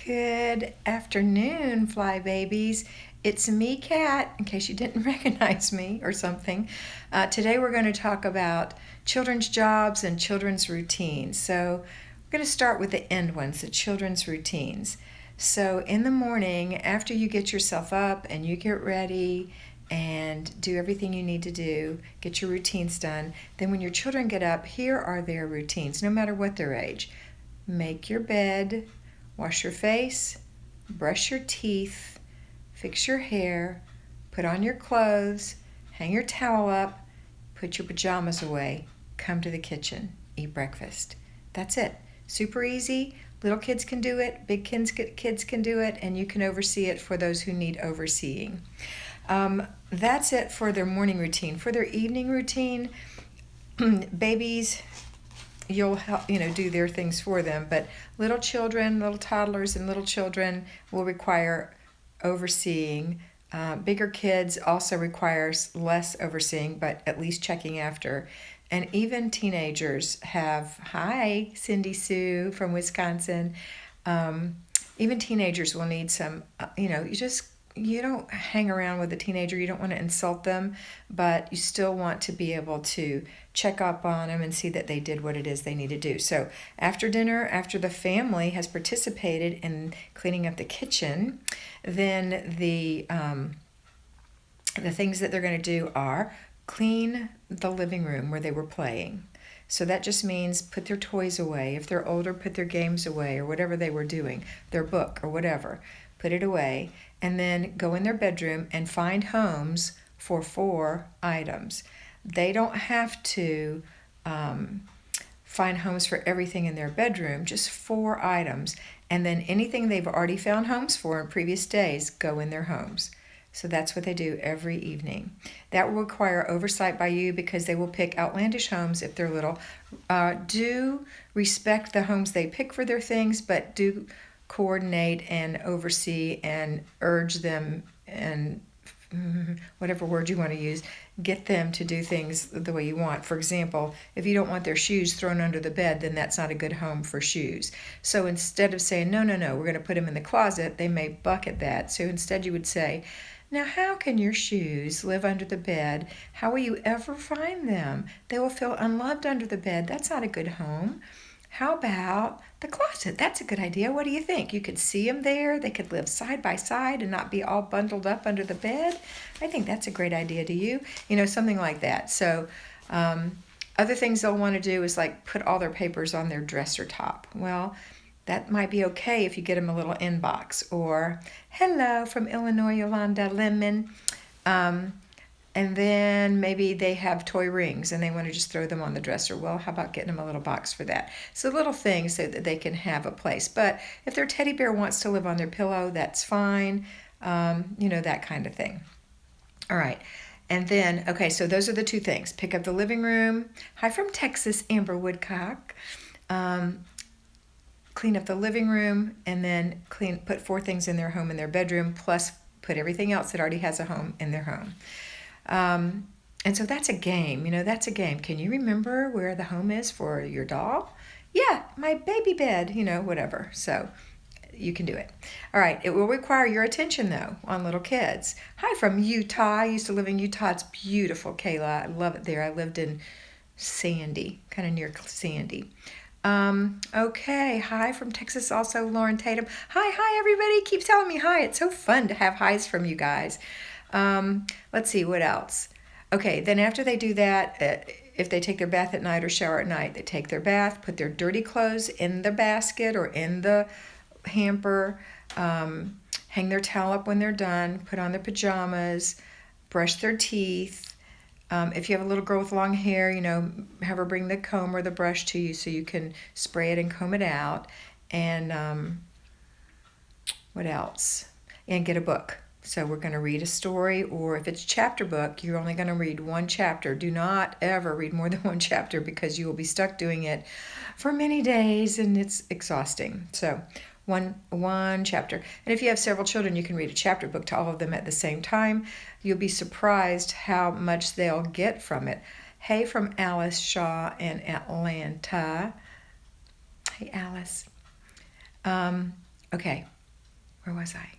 Good afternoon, fly babies. It's me, Kat, in case you didn't recognize me or something. Today we're going to talk about children's jobs and children's routines. So we're going to start with the end ones, the children's routines. So in the morning, after you get yourself up and you get ready and do everything you need to do, get your routines done, then when your children get up, here are their routines, no matter what their age. Make your bed, wash your face, brush your teeth, fix your hair, put on your clothes, hang your towel up, put your pajamas away, come to the kitchen, eat breakfast. That's it. Super easy. Little kids can do it, big kids can do it, and you can oversee it for those who need overseeing. That's it for their morning routine. For their evening routine, babies, you'll help, do their things for them, but little children, little toddlers and little children will require overseeing. Bigger kids also requires less overseeing, but at least checking after. And even teenagers have, hi, Cindy Sue from Wisconsin. Even teenagers will need some, you don't hang around with a teenager. You don't want to insult them, but you still want to be able to check up on them and see that they did what it is they need to do. So after dinner, after the family has participated in cleaning up the kitchen, then the things that they're going to do are clean the living room where they were playing. So that just means put their toys away. If they're older, put their games away or whatever they were doing, their book or whatever. Put it away, and then go in their bedroom and find homes for 4 items. They don't have to find homes for everything in their bedroom, just 4 items. And then anything they've already found homes for in previous days, go in their homes. So that's what they do every evening. That will require oversight by you because they will pick outlandish homes if they're little. Do respect the homes they pick for their things, but do coordinate and oversee and urge them, and whatever word you want to use, get them to do things the way you want. For example, if you don't want their shoes thrown under the bed, then that's not a good home for shoes. So instead of saying, no, we're going to put them in the closet, they may buck at that. So instead you would say, now how can your shoes live under the bed? How will you ever find them? They will feel unloved under the bed. That's not a good home. How about the closet? That's a good idea. What do you think? You could see them there. They could live side by side and not be all bundled up under the bed. I think that's a great idea to you. Something like that. So other things they'll want to do is like put all their papers on their dresser top. Well, that might be okay if you get them a little inbox. Or, hello from Illinois, Yolanda Lemon. And then maybe they have toy rings and they want to just throw them on the dresser. Well, how about getting them a little box for that? So little things so that they can have a place. But if their teddy bear wants to live on their pillow, that's fine. That kind of thing. All right. And then, okay, so those are the 2 things. Pick up the living room. Hi from Texas, Amber Woodcock. Clean up the living room and then put 4 things in their home in their bedroom, plus put everything else that already has a home in their home. And so that's a game, that's a game. Can you remember where the home is for your doll? Yeah, my baby bed, whatever. So you can do it. All right. It will require your attention though on little kids. Hi from Utah. I used to live in Utah. It's beautiful, Kayla. I love it there. I lived in Sandy, kind of near Sandy. Okay. Hi from Texas also, Lauren Tatum. Hi, everybody. Keep telling me hi. It's so fun to have highs from you guys. Let's see, what else? Okay, then after they do that, if they take their bath at night or shower at night, they take their bath, put their dirty clothes in the basket or in the hamper, hang their towel up when they're done, put on their pajamas, brush their teeth. If you have a little girl with long hair, have her bring the comb or the brush to you so you can spray it and comb it out. And what else? And get a book. So we're going to read a story, or if it's a chapter book, you're only going to read 1 chapter. Do not ever read more than 1 chapter because you will be stuck doing it for many days and it's exhausting. So one chapter. And if you have several children, you can read a chapter book to all of them at the same time. You'll be surprised how much they'll get from it. Hey from Alice Shaw in Atlanta. Hey, Alice. Okay, where was I?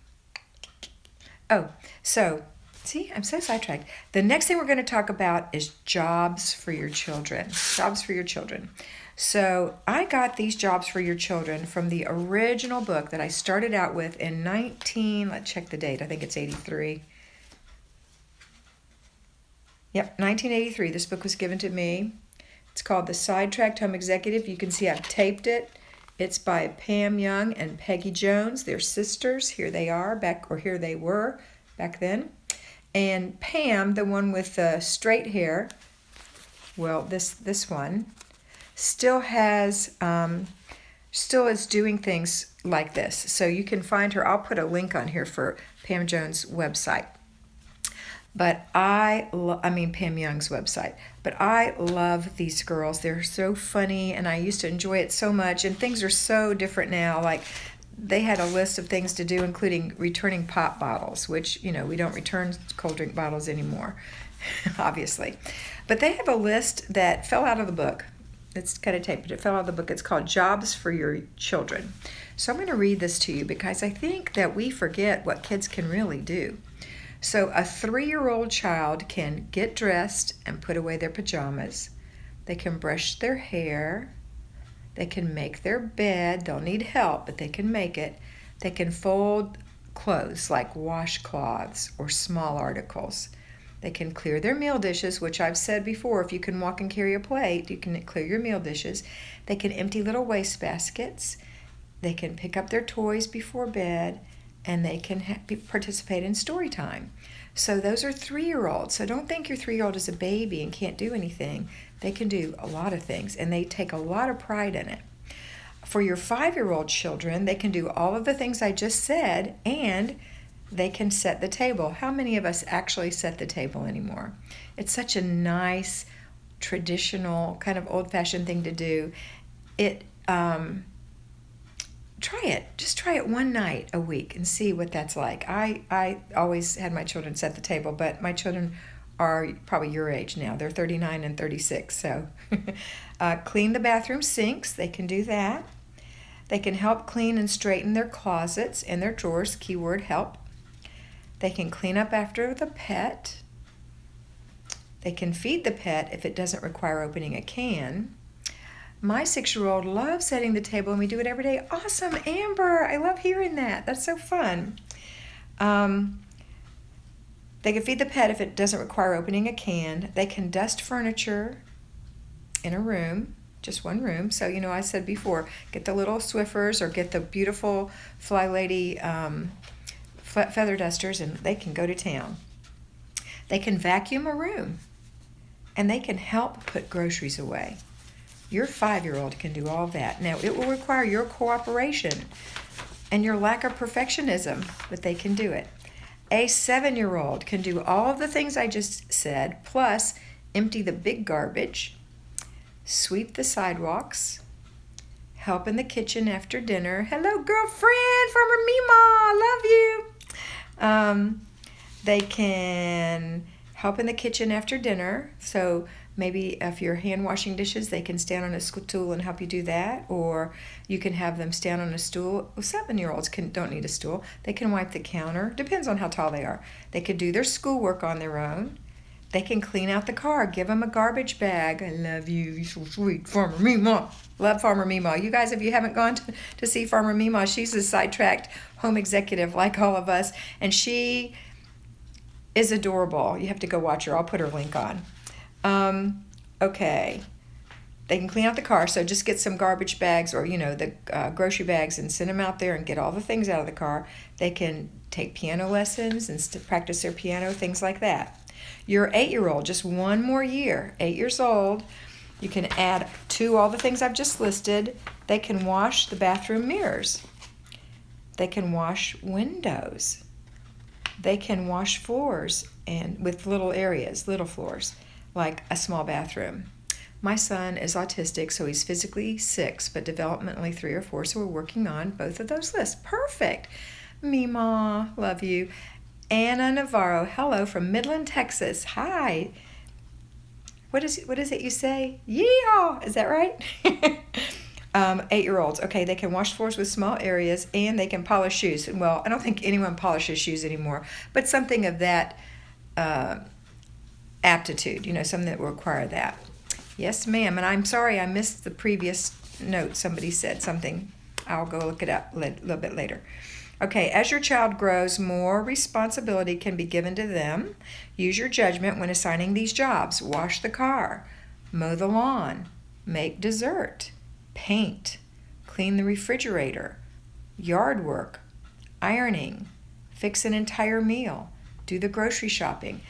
Oh, so, see, I'm so sidetracked. The next thing we're going to talk about is jobs for your children. Jobs for your children. So I got these jobs for your children from the original book that I started out with in let's check the date, I think it's 83. Yep, 1983. This book was given to me. It's called The Sidetracked Home Executive. You can see I've taped it. It's by Pam Young and Peggy Jones. They're sisters. Here they are here they were back then. And Pam, the one with the straight hair, well, this one, still is doing things like this. So you can find her. I'll put a link on here for Pam Jones' website. But Pam Young's website. But I love these girls. They're so funny, and I used to enjoy it so much. And things are so different now. Like, they had a list of things to do, including returning pop bottles, which, we don't return cold drink bottles anymore, obviously. But they have a list that fell out of the book. It's kind of taped, but it fell out of the book. It's called Jobs for Your Children. So I'm going to read this to you because I think that we forget what kids can really do. So a 3-year-old child can get dressed and put away their pajamas. They can brush their hair. They can make their bed. They'll need help, but they can make it. They can fold clothes like washcloths or small articles. They can clear their meal dishes, which I've said before, if you can walk and carry a plate, you can clear your meal dishes. They can empty little waste baskets. They can pick up their toys before bed. And they can participate in story time. So those are 3-year-olds. So don't think your 3-year-old is a baby and can't do anything. They can do a lot of things, and they take a lot of pride in it. For your 5-year-old children, they can do all of the things I just said, and they can set the table. How many of us actually set the table anymore? It's such a nice, traditional, kind of old-fashioned thing to do. Try it. Just try it one night a week and see what that's like. I always had my children set the table, but my children are probably your age now. They're 39 and 36. So clean the bathroom sinks. They can do that. They can help clean and straighten their closets and their drawers. Keyword help. They can clean up after the pet. They can feed the pet if it doesn't require opening a can. My 6-year-old loves setting the table, and we do it every day. Awesome, Amber. I love hearing that. That's so fun. They can feed the pet if it doesn't require opening a can. They can dust furniture in a room, just one room. So, I said before, get the little Swiffers or get the beautiful Flylady feather dusters, and they can go to town. They can vacuum a room, and they can help put groceries away. Your 5-year-old can do all that. Now, it will require your cooperation and your lack of perfectionism, but they can do it. A 7-year-old can do all of the things I just said, plus empty the big garbage, sweep the sidewalks, help in the kitchen after dinner. Hello, girlfriend, Farmer Mima, love you. They can help in the kitchen after dinner. So maybe if you're hand washing dishes, they can stand on a stool and help you do that, or you can have them stand on a stool. Well, 7-year-olds don't need a stool. They can wipe the counter. Depends on how tall they are. They could do their schoolwork on their own. They can clean out the car. Give them a garbage bag. I love you. You're so sweet, Farmer Mima. Love Farmer Mima. You guys, if you haven't gone to see Farmer Mima, she's a sidetracked home executive like all of us, and she is adorable. You have to go watch her. I'll put her link on. Okay. They can clean out the car, so just get some garbage bags or, the grocery bags and send them out there and get all the things out of the car. They can take piano lessons and practice their piano, things like that. Your 8-year-old, just one more year, 8 years old, you can add to all the things I've just listed. They can wash the bathroom mirrors. They can wash windows. They can wash floors and with little floors, like a small bathroom. My son is autistic, so he's physically 6, but developmentally 3 or 4, so we're working on both of those lists. Perfect. Mima, love you. Anna Navarro, hello from Midland, Texas. Hi. What is it you say? Yeehaw! Is that right? 8-year-olds, okay, they can wash floors with small areas and they can polish shoes. Well, I don't think anyone polishes shoes anymore, but something of that aptitude, something that will require that. Yes, ma'am. And I'm sorry I missed the previous note. Somebody said something. I'll go look it up a little bit later. Okay, as your child grows, more responsibility can be given to them. Use your judgment when assigning these jobs. Wash the car, mow the lawn, make dessert, paint, clean the refrigerator, yard work, ironing, fix an entire meal, do the grocery shopping.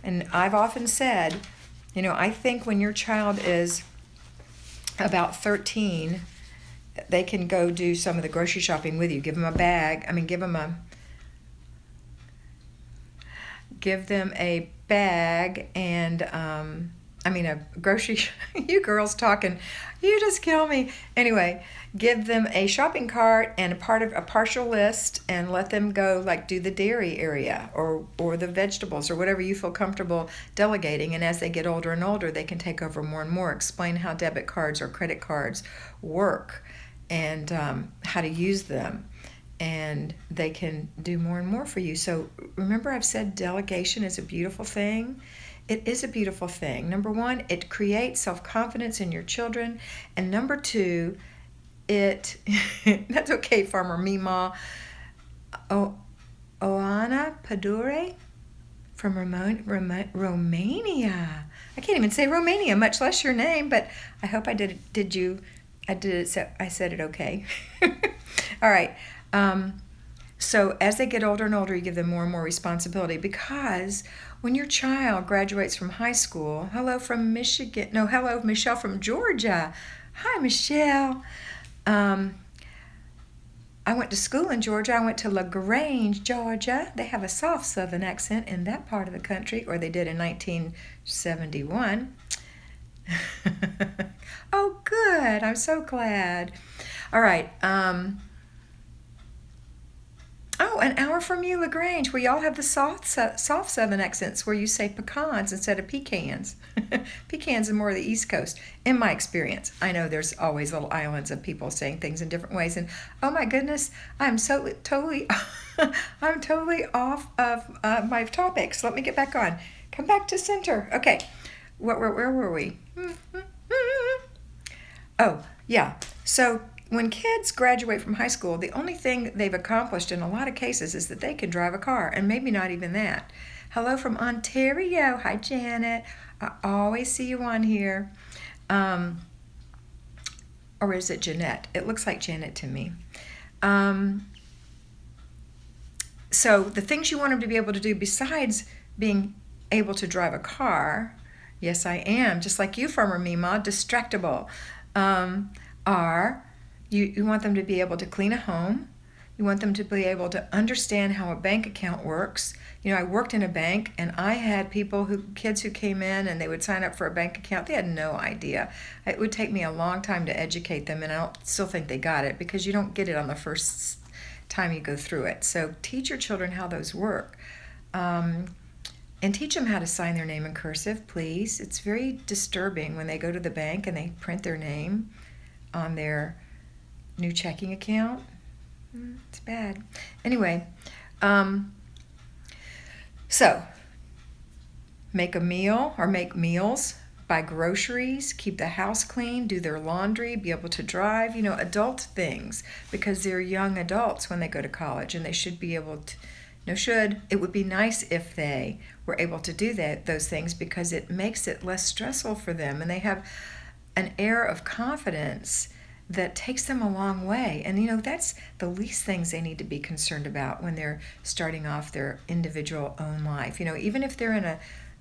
And I've often said, I think when your child is about 13, they can go do some of the grocery shopping with you. Give them a bag. Give them a bag and a grocery. You girls talking, you just kill me. Anyway, give them a shopping cart and a partial list, and let them go do the dairy area or the vegetables or whatever you feel comfortable delegating. And as they get older and older, they can take over more and more. Explain how debit cards or credit cards work and how to use them. And they can do more and more for you. So remember, I've said delegation is a beautiful thing. It is a beautiful thing. Number one, it creates self-confidence in your children. And number two, that's okay, Farmer Mima. Oana Padure from Romania. I can't even say Romania, much less your name, but I hope I did it, so I said it okay. All right. So as they get older and older, you give them more and more responsibility, because when your child graduates from high school, hello, Michelle from Georgia. Hi, Michelle. I went to school in Georgia. I went to LaGrange, Georgia. They have a soft Southern accent in that part of the country, or they did in 1971. Oh, good. I'm so glad. All right. An hour from you, LaGrange, where y'all have the soft Southern accents, where you say pecans instead of pecans. Pecans are more of the East Coast, in my experience. I know there's always little islands of people saying things in different ways, and oh my goodness, I'm totally off of my topics. Let me get back on. Come back to center. Okay, where were we? Oh, yeah. So when kids graduate from high school, the only thing they've accomplished in a lot of cases is that they can drive a car, and maybe not even that. Hello from Ontario. Hi, Janet. I always see you on here. Or is it Jeanette? It looks like Janet to me. So the things you want them to be able to do besides being able to drive a car, yes, I am, just like you, Farmer Mima, distractible, are you want them to be able to clean a home. You want them to be able to understand how a bank account works. I worked in a bank, and I had kids who came in and they would sign up for a bank account. They had no idea. It would take me a long time to educate them, and I still think they got it, because you don't get it on the first time you go through it. So teach your children how those work. And teach them how to sign their name in cursive, please. It's very disturbing when they go to the bank and they print their name on their new checking account. It's bad. Anyway, so make a meal or make meals, buy groceries, keep the house clean, do their laundry, be able to drive, adult things, because they're young adults when they go to college, and they should be able to, it would be nice if they were able to do those things, because it makes it less stressful for them, and they have an air of confidence that takes them a long way. And that's the least things they need to be concerned about when they're starting off their individual own life. Even if they're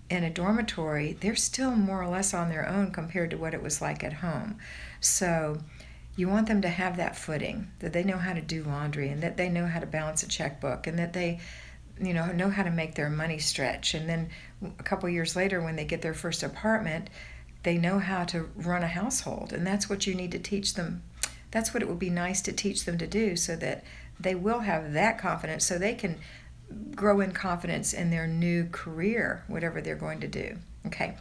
in a dormitory, they're still more or less on their own compared to what it was like at home. So you want them to have that footing, that they know how to do laundry, and that they know how to balance a checkbook, and that they know how to make their money stretch. And then a couple years later, when they get their first apartment, they know how to run a household. And that's what you need to teach them. That's what it would be nice to teach them to do, so that they will have that confidence, so they can grow in confidence in their new career, whatever they're going to do, Okay,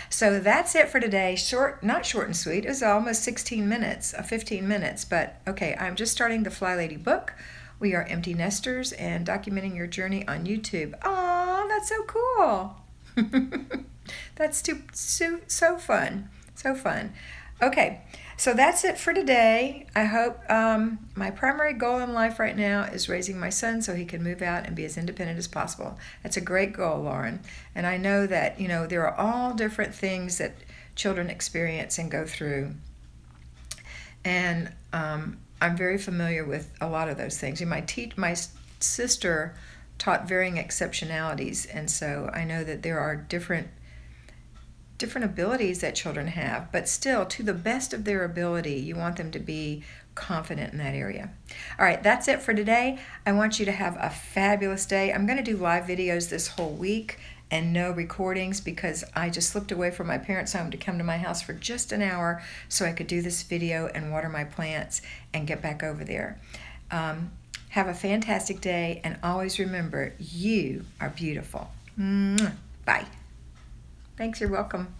so that's it for today. Short, not short and sweet. It was almost 16 minutes, 15 minutes. But okay, I'm just starting the Flylady book. We are empty nesters and documenting your journey on YouTube. Aw, that's so cool. That's so fun. So fun. Okay, so that's it for today. I hope my primary goal in life right now is raising my son so he can move out and be as independent as possible. That's a great goal, Lauren. And I know that, there are all different things that children experience and go through. And I'm very familiar with a lot of those things. My sister taught varying exceptionalities, and so I know that there are different abilities that children have, but still, to the best of their ability, you want them to be confident in that area. All right, that's it for today. I want you to have a fabulous day. I'm going to do live videos this whole week and no recordings because I just slipped away from my parents' home to come to my house for just an hour so I could do this video and water my plants and get back over there. Have a fantastic day, and always remember, you are beautiful. Bye. Thanks, you're welcome.